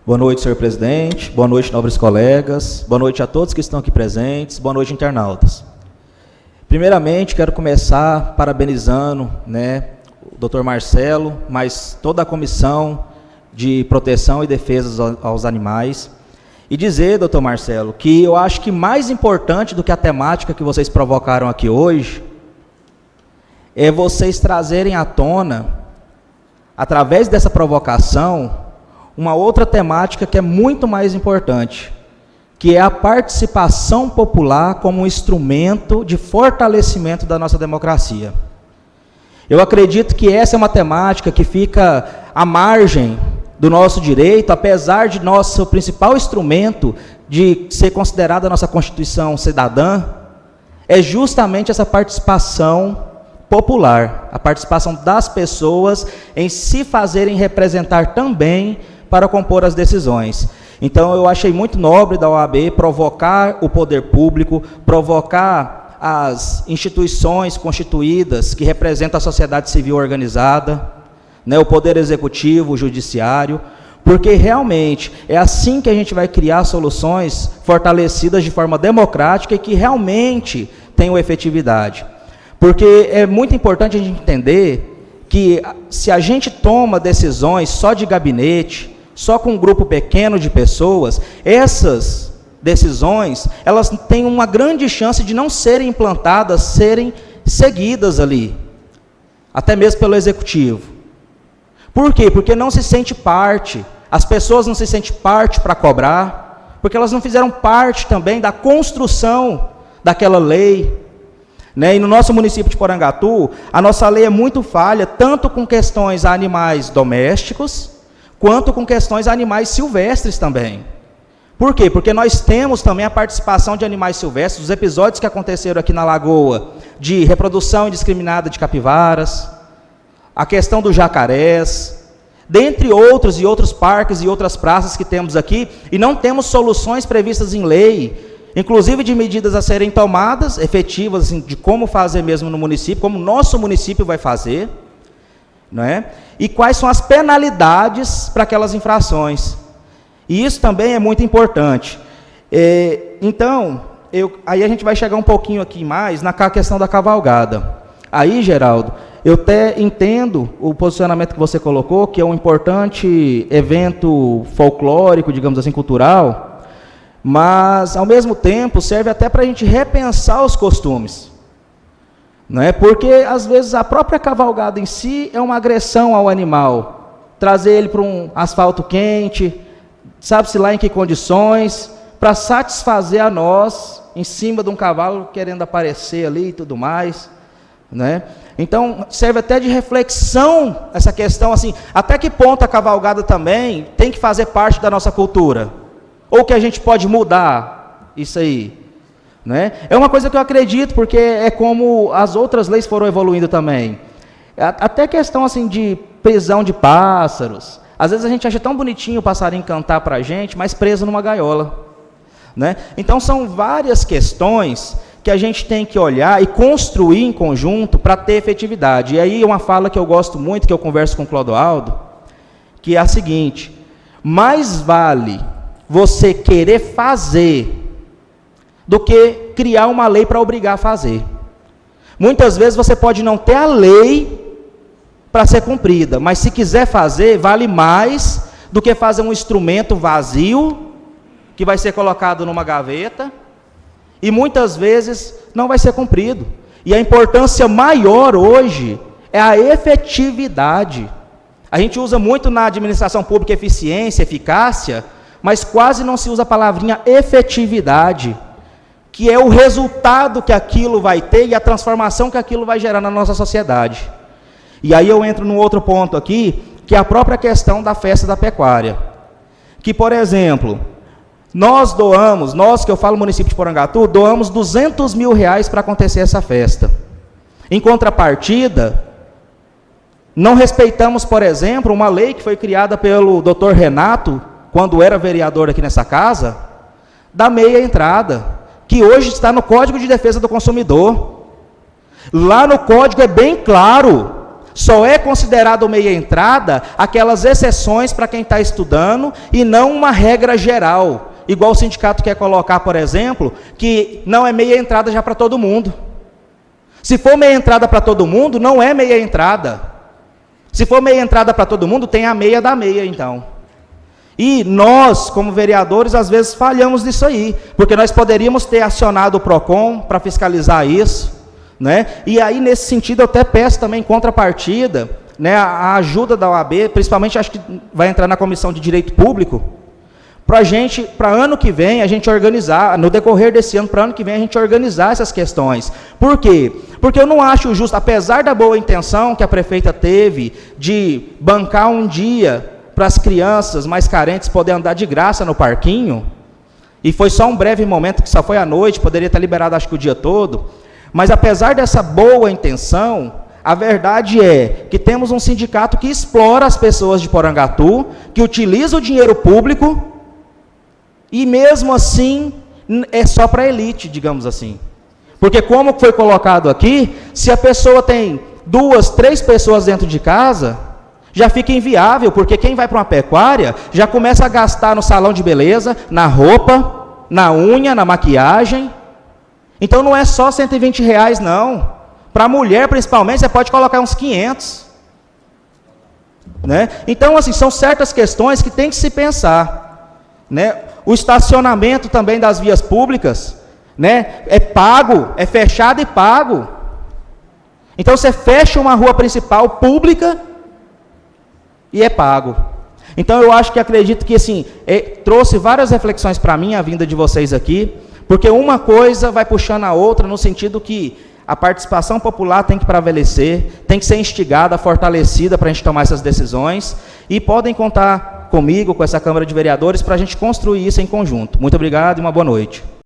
Boa noite, senhor presidente. Boa noite, nobres colegas. Boa noite a todos que estão aqui presentes. Boa noite, internautas. Primeiramente, quero começar parabenizando, o Dr. Marcelo, mas toda a comissão de proteção e defesa aos animais. E dizer, Dr. Marcelo, que eu acho que mais importante do que a temática que vocês provocaram aqui hoje, é vocês trazerem à tona, através dessa provocação, uma outra temática que é muito mais importante, que é a participação popular como um instrumento de fortalecimento da nossa democracia. Eu acredito que essa é uma temática que fica à margem do nosso direito, apesar de nosso principal instrumento de ser considerada a nossa Constituição cidadã, é justamente essa participação popular, a participação das pessoas em se fazerem representar também para compor as decisões. Então, eu achei muito nobre da OAB provocar o poder público, provocar as instituições constituídas que representam a sociedade civil organizada, o poder executivo, o judiciário, porque realmente é assim que a gente vai criar soluções fortalecidas de forma democrática e que realmente tenham efetividade. Porque é muito importante a gente entender que se a gente toma decisões só de gabinete, só com um grupo pequeno de pessoas, essas decisões, elas têm uma grande chance de não serem implantadas, serem seguidas ali, até mesmo pelo executivo. Por quê? Porque não se sente parte, as pessoas não se sentem parte para cobrar, porque elas não fizeram parte também da construção daquela lei. E no nosso município de Porangatu, a nossa lei é muito falha, tanto com questões a animais domésticos, quanto com questões a animais silvestres também. Por quê? Porque nós temos também a participação de animais silvestres, os episódios que aconteceram aqui na Lagoa, de reprodução indiscriminada de capivaras, a questão dos jacarés, dentre outros e outros parques e outras praças que temos aqui, e não temos soluções previstas em lei, inclusive de medidas a serem tomadas, efetivas, assim, de como fazer mesmo no município, como o nosso município vai fazer, e quais são as penalidades para aquelas infrações. E isso também é muito importante. Então, aí a gente vai chegar um pouquinho aqui mais na questão da cavalgada. Aí, Geraldo, eu até entendo o posicionamento que você colocou, que é um importante evento folclórico, digamos assim, cultural, mas, ao mesmo tempo, serve até para a gente repensar os costumes. Porque, às vezes, a própria cavalgada em si é uma agressão ao animal. Trazer ele para um asfalto quente, sabe-se lá em que condições, para satisfazer a nós, em cima de um cavalo, querendo aparecer ali e tudo mais. Então, serve até de reflexão essa questão, assim, até que ponto a cavalgada também tem que fazer parte da nossa cultura? Ou que a gente pode mudar isso aí? É uma coisa que eu acredito, porque é como as outras leis foram evoluindo também. Até questão assim de prisão de pássaros. Às vezes a gente acha tão bonitinho o passarinho cantar para a gente, mas preso numa gaiola. Então são várias questões que a gente tem que olhar e construir em conjunto para ter efetividade. E aí uma fala que eu gosto muito, que eu converso com o Clodoaldo, que é a seguinte: mais vale você querer fazer do que criar uma lei para obrigar a fazer. Muitas vezes você pode não ter a lei para ser cumprida, mas se quiser fazer, vale mais do que fazer um instrumento vazio, que vai ser colocado numa gaveta, e muitas vezes não vai ser cumprido. E a importância maior hoje é a efetividade. A gente usa muito na administração pública eficiência, eficácia, mas quase não se usa a palavrinha efetividade, que é o resultado que aquilo vai ter e a transformação que aquilo vai gerar na nossa sociedade. E aí eu entro num outro ponto aqui, que é a própria questão da festa da pecuária. Que, por exemplo, nós que eu falo município de Porangatu, doamos R$200 mil para acontecer essa festa. Em contrapartida, não respeitamos, por exemplo, uma lei que foi criada pelo Dr. Renato, quando era vereador aqui nessa casa, da meia entrada, que hoje está no Código de Defesa do Consumidor. Lá no Código é bem claro só é considerado meia entrada aquelas exceções para quem está estudando e não uma regra geral. Igual o sindicato quer colocar, por exemplo, que não é meia entrada já para todo mundo. Se for meia entrada para todo mundo, não é meia entrada. Se for meia entrada para todo mundo, tem a meia da meia, então. E nós, como vereadores, às vezes falhamos nisso aí, porque nós poderíamos ter acionado o PROCON para fiscalizar isso, né? E aí, nesse sentido, eu até peço também contrapartida, né, a ajuda da OAB, principalmente acho que vai entrar na Comissão de Direito Público, para ano que vem, a gente organizar, no decorrer desse ano, para ano que vem, a gente organizar essas questões. Por quê? Porque eu não acho justo, apesar da boa intenção que a prefeita teve de bancar um dia para as crianças mais carentes poderem andar de graça no parquinho, e foi só um breve momento, que só foi à noite, poderia estar liberado acho que o dia todo, mas apesar dessa boa intenção, a verdade é que temos um sindicato que explora as pessoas de Porangatu, que utiliza o dinheiro público, e mesmo assim, é só para a elite, digamos assim. Porque como foi colocado aqui, se a pessoa tem 2, 3 pessoas dentro de casa, já fica inviável, porque quem vai para uma pecuária, já começa a gastar no salão de beleza, na roupa, na unha, na maquiagem. Então não é só R$120, não. Para a mulher, principalmente, você pode colocar uns 500. Né? Então, assim, são certas questões que tem que se pensar. Né? O estacionamento também das vias públicas, né, é pago, é fechado e pago. Então, você fecha uma rua principal pública e é pago. Então, eu acho que acredito que, assim, trouxe várias reflexões para mim, a vinda de vocês aqui, porque uma coisa vai puxando a outra, no sentido que a participação popular tem que prevalecer, tem que ser instigada, fortalecida para a gente tomar essas decisões, e podem contar comigo, com essa Câmara de Vereadores, para a gente construir isso em conjunto. Muito obrigado e uma boa noite.